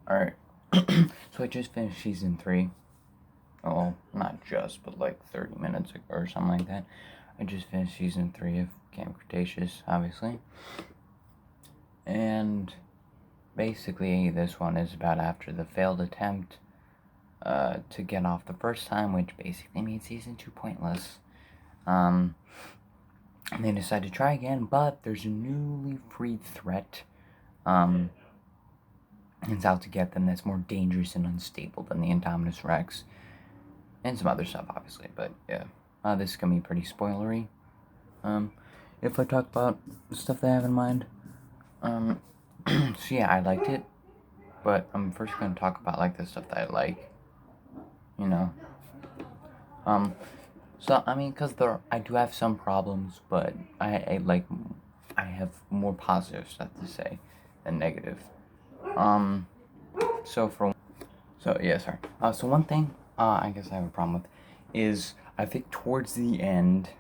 Alright, so I just finished season 3. Oh, not just, but like 30 minutes ago or something like that. I just finished season 3 of Camp Cretaceous, obviously. And basically, this one is about after the failed attempt to get off the first time, which basically made season 2 pointless. And they decide to try again, but there's a newly freed threat. It's out to get them that's more dangerous and unstable than the Indominus Rex. And some other stuff, obviously, but yeah. This is gonna be pretty spoilery. If I talk about the stuff that I have in mind. So yeah, I liked it. But I'm first gonna talk about, like, the stuff that I like. You know. So, I mean, because I do have some problems, but I have more positive stuff to say than negative. So yeah, sorry. So one thing, I guess I have a problem with, is I think towards the end,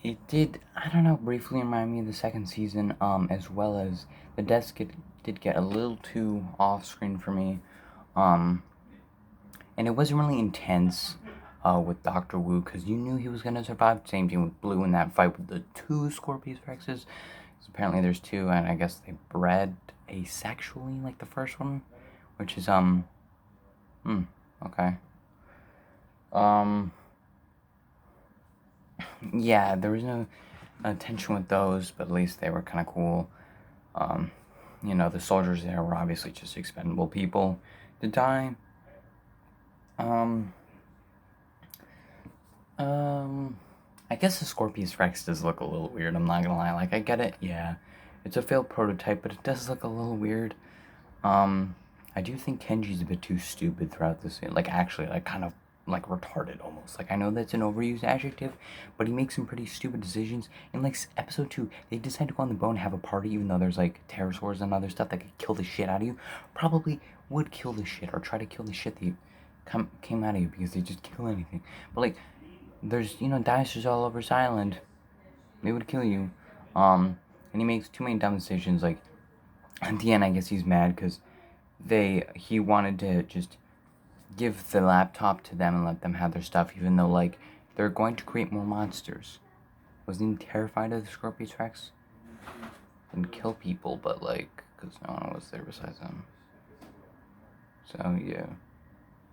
it did, I don't know, briefly remind me of the second season, as well as the deaths did get a little too off-screen for me, and it wasn't really intense, with Dr. Wu, because you knew he was gonna survive. Same thing with Blue in that fight with the 2 Scorpius Rexes. Apparently there's 2, and I guess they bred asexually like the first one, which is, okay. Yeah, there was no tension with those, but at least they were kind of cool. The soldiers there were obviously just expendable people to die. I guess the Scorpius Rex does look a little weird, I'm not gonna lie. Like, I get it, yeah. It's a failed prototype, but it does look a little weird. I do think Kenji's a bit too stupid throughout this, like, actually, like, kind of, like, retarded almost. Like, I know that's an overused adjective, but he makes some pretty stupid decisions. In, like, episode 2, they decide to go on the boat and have a party, even though there's, like, pterosaurs and other stuff that could kill the shit out of you. Probably would kill the shit, or try to kill the shit that came out of you, because they just kill anything. But, like, there's, dinosaurs all over this island. They would kill you. And he makes too many dumb decisions. Like, at the end, I guess he's mad because he wanted to just give the laptop to them and let them have their stuff, even though, like, they're going to create more monsters. Wasn't he terrified of the Scorpius Rex? And kill people, but, like, because no one was there besides him. So, yeah.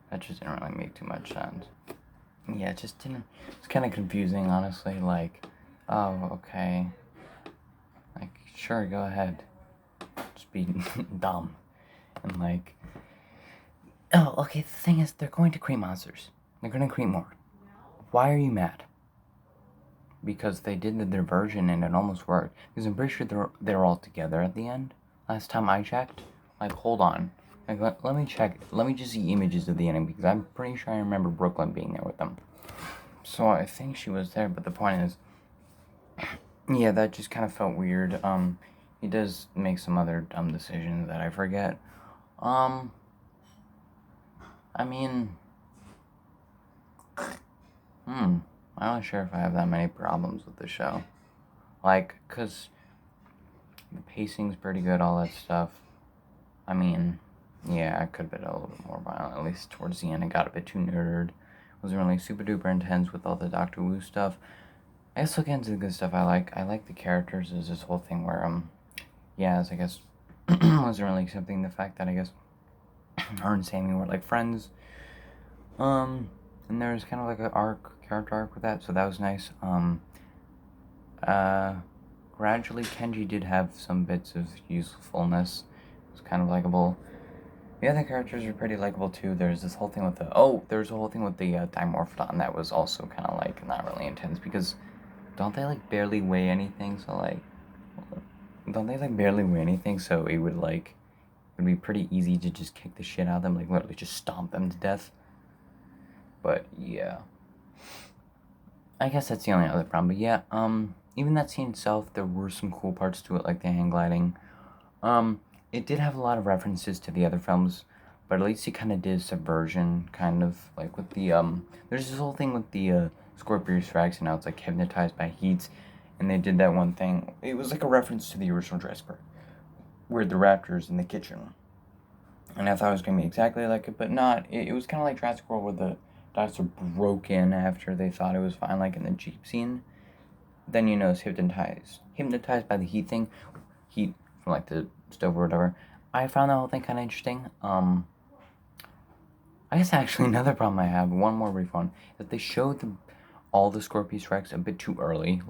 That just didn't really make too much sense. Yeah, it just didn't. It's kind of confusing, honestly. Like, oh, okay. Like, sure, go ahead. Just be dumb. And, like, oh, okay, the thing is, they're going to create monsters. They're going to create more. Why are you mad? Because they did their version and it almost worked. Because I'm pretty sure they're all together at the end. Last time I checked. Like, hold on. Like, let me check. Let me just see images of the ending, because I'm pretty sure I remember Brooklyn being there with them. So I think she was there, but the point is, yeah, that just kind of felt weird. He does make some other dumb decisions that I forget. I mean, I'm not sure if I have that many problems with the show. Like, because the pacing's pretty good, all that stuff. I mean, yeah, I could have been a little bit more violent, at least towards the end. It got a bit too nerd. It wasn't really super duper intense with all the Doctor Wu stuff. I guess look into the good stuff I like. I like the characters. There's this whole thing where, Yaz, I guess, wasn't really accepting the fact that, I guess, her and Sammy were, like, friends. And there was kind of like a character arc with that, so that was nice. Gradually, Kenji did have some bits of usefulness. It was kind of likable. The other characters are pretty likable too. There's this whole thing with the Dimorphodon that was also kind of, like, not really intense, because don't they, like, barely weigh anything? So, like, don't they, like, barely weigh anything? So it would be pretty easy to just kick the shit out of them, like, literally just stomp them to death. But yeah, I guess that's the only other problem. But yeah, even that scene itself, there were some cool parts to it, like the hang gliding. It did have a lot of references to the other films, but at least it kind of did subversion, kind of, like with the, there's this whole thing with the, Scorpius Rex, and now it's, like, hypnotized by heat, and they did that one thing. It was like a reference to the original Jurassic Park. where the raptors in the kitchen. And I thought it was going to be exactly like it, but not. It was kind of like Jurassic World where the dinosaur broke in after they thought it was fine, like in the Jeep scene. Then you know it's hypnotized by the heat from like the stove or whatever. I found that whole thing kind of interesting. I guess actually another problem I have, one more brief one, is that they showed all the Scorpius Rex a bit too early.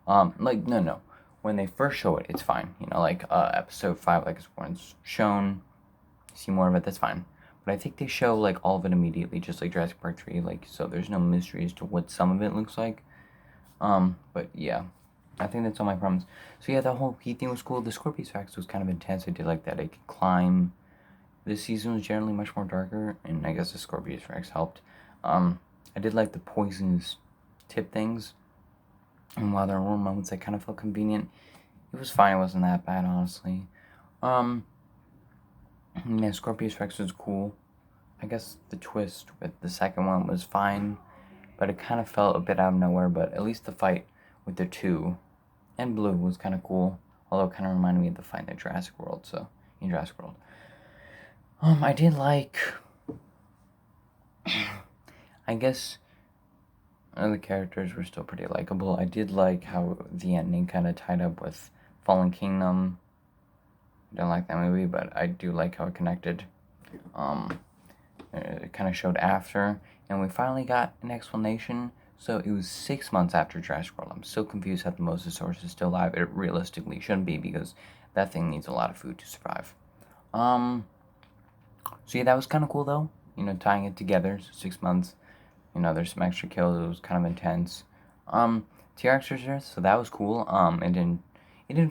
No. When they first show it, it's fine. You know, like episode 5, like when it's shown, see more of it, that's fine. But I think they show like all of it immediately, just like Jurassic Park 3, like so there's no mystery as to what some of it looks like. But yeah. I think that's all my problems. So yeah, the whole heat thing was cool. The Scorpius Rex was kind of intense. I did like that. It could climb. This season was generally much more darker, and I guess the Scorpius Rex helped. I did like the poisonous tip things, and while there were moments that kind of felt convenient, it was fine. It wasn't that bad, honestly. Yeah, Scorpius Rex was cool. I guess the twist with the second one was fine, but it kind of felt a bit out of nowhere. But at least the fight with the two and Blue was kind of cool, although it kind of reminded me of the fight in Jurassic World. In Jurassic World, I did like. I guess the characters were still pretty likable. I did like how the ending kind of tied up with Fallen Kingdom. I don't like that movie, but I do like how it connected. It kind of showed after, and we finally got an explanation. So it was 6 months after Jurassic World. I'm so confused how the Mosasaurus is still alive. It realistically shouldn't be because that thing needs a lot of food to survive. So yeah, that was kind of cool though. You know, tying it together. So 6 months. You know, there's some extra kills. It was kind of intense. T-Rex was there, so that was cool. It didn't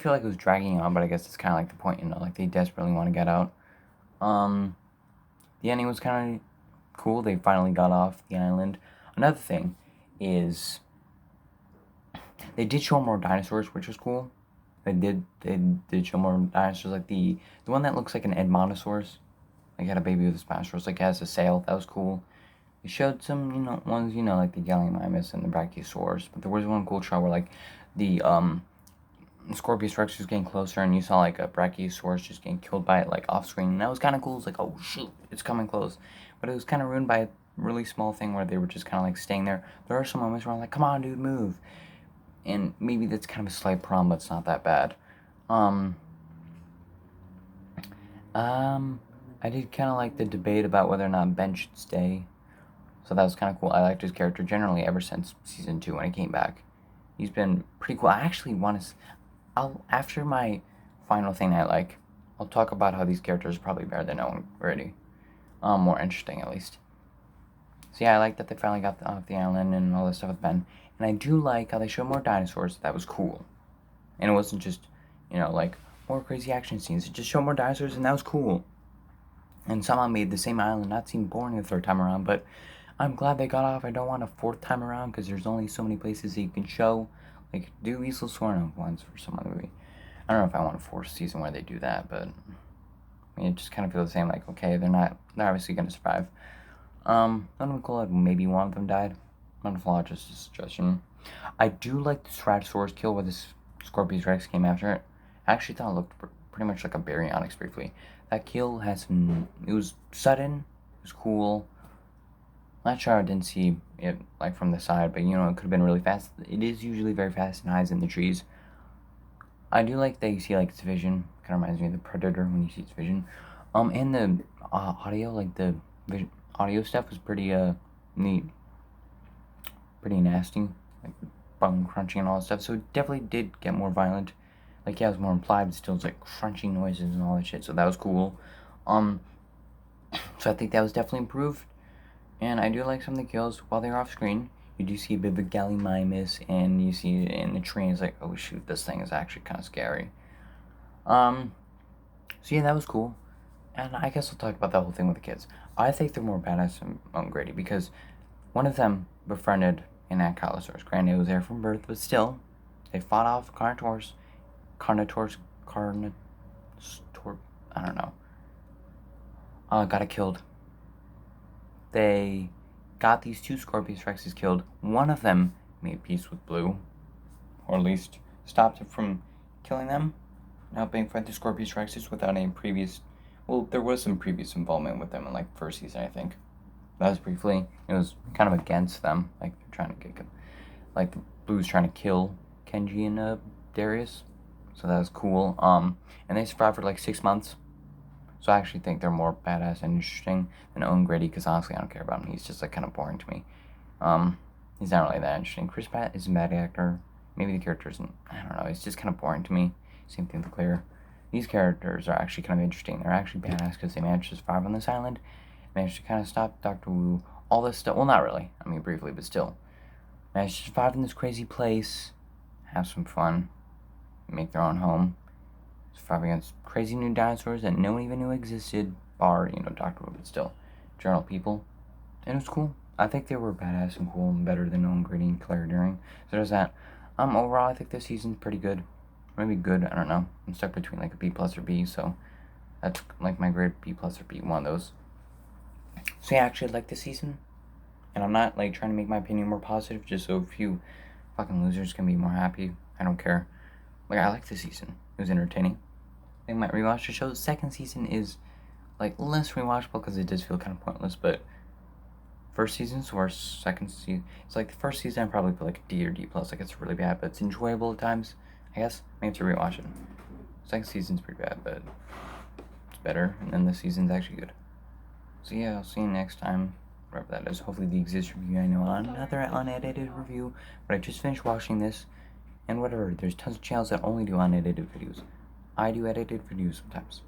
feel like it was dragging on, but I guess it's kind of like the point. You know, like they desperately want to get out. The ending was kind of cool. They finally got off the island. Another thing is they did show more dinosaurs, which was cool. They did show more dinosaurs, like the one that looks like an Edmontosaurus. Like had a baby with a Spinosaurus, like has a sail. That was cool. They showed some, ones, like the Gallimimus and the Brachiosaurus. But there was one cool shot where like the Scorpius Rex was getting closer, and you saw like a Brachiosaurus just getting killed by it like off screen. And that was kind of cool. It's like, oh shoot, it's coming close. But it was kind of ruined by a really small thing where they were just kind of like staying there. There are some moments where I'm like, come on, dude, move. And maybe that's kind of a slight problem, but it's not that bad. I did kind of like the debate about whether or not Ben should stay. So that was kind of cool. I liked his character generally ever since season 2 when he came back. He's been pretty cool. I actually want to. After my final thing I'll talk about how these characters are probably better than no one already. More interesting at least. So yeah, I like that they finally got off the island and all this stuff with Ben. And I do like how they showed more dinosaurs. That was cool. And it wasn't just, like more crazy action scenes. It just showed more dinosaurs and that was cool. And somehow made the same island not seem boring the third time around, but I'm glad they got off. I don't want a fourth time around because there's only so many places that you can show. Like, do Isla Sorna once for some other movie. I don't know if I want a fourth season where they do that, but it just kind of feels the same. Like, okay, they're obviously going to survive. That would be cool if maybe one of them died. Not a flaw, just a suggestion. I do like the Ceratosaurus kill where this Scorpius Rex came after it. I actually thought it looked pretty much like a Baryonyx briefly. That kill has it was sudden, it was cool. Not sure I didn't see it like from the side, but it could have been really fast. It is usually very fast and hides in the trees. I do like that you see like its vision. Kind of reminds me of the Predator when you see its vision. And the audio, like the audio stuff was pretty neat, pretty nasty, like bone crunching and all that stuff. So it definitely did get more violent. Like yeah, it was more implied, but still it's like crunching noises and all that shit. So that was cool. So I think that was definitely improved. And I do like some of the kills while they're off screen. You do see a bit of a Gallimimus, and you see it in the tree, and it's like, oh shoot, this thing is actually kind of scary. So yeah, that was cool. And I guess we'll talk about that whole thing with the kids. I think they're more badass than Grady because one of them befriended an Ankylosaurus. Granted, it was there from birth, but still, they fought off Carnotaurus, I don't know. Got it killed. They got these two Scorpius Rexes killed. One of them made peace with Blue, or at least stopped it from killing them. helping fight the Scorpius Rexes without any previous. Well, there was some previous involvement with them in like first season, I think. That was briefly. It was kind of against them, like they're trying to get, like the Blues trying to kill Kenji and Darius. So that was cool. And they survived for like 6 months. So I actually think they're more badass and interesting than Owen Grady, because honestly I don't care about him. He's just like kind of boring to me. He's not really that interesting. Chris Pratt is a bad actor. Maybe the character isn't. I don't know. It's just kind of boring to me. Same thing with Claire. These characters are actually kind of interesting. They're actually badass because they managed to survive on this island. Managed to kind of stop Dr. Wu. All this stuff. Well, not really. I mean, briefly, but still. Managed to survive in this crazy place. Have some fun. Make their own home. Survive against crazy new dinosaurs that no one even knew existed. Bar, Dr. Wu, but still. General people. And it was cool. I think they were badass and cool and better than Owen Grady and Claire Deering. So there's that. Overall, I think this season's pretty good. Maybe good, I don't know. I'm stuck between like a B plus or B, so that's like my grade, B plus or B, one of those. So yeah, I actually like this season. And I'm not like trying to make my opinion more positive just so a few fucking losers can be more happy. I don't care. Like, I like this season. It was entertaining. I might rewatch the show. The second season is like less rewatchable because it does feel kind of pointless, but first season's worse. Second season, it's like the first season I probably put like a D or D plus. Like, it's really bad, but it's enjoyable at times. I guess I have to rewatch it. Second season's pretty bad, but it's better, and then the season's actually good. So yeah, I'll see you next time, whatever that is. Hopefully the Exist review. I know another unedited review, but I just finished watching this, and whatever. There's tons of channels that only do unedited videos. I do edited videos sometimes.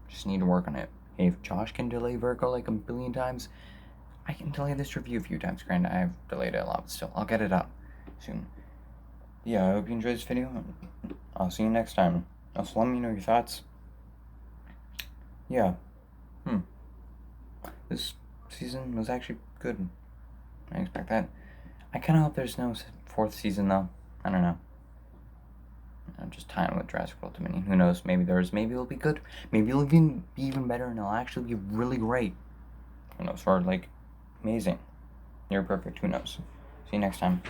Just need to work on it. Hey, if Josh can delay Virgo like a billion times, I can delay this review a few times. Granted, I've delayed it a lot, but still, I'll get it up soon. Yeah, I hope you enjoyed this video. I'll see you next time. Also, let me know your thoughts. Yeah. This season was actually good. I expect that. I kind of hope there's no fourth season, though. I don't know. I'm just tying with Jurassic World Dominion. Who knows? Maybe there's. Maybe it'll be good. Maybe it'll be even better, and it'll actually be really great. Who knows? Or like amazing. You're perfect. Who knows? See you next time.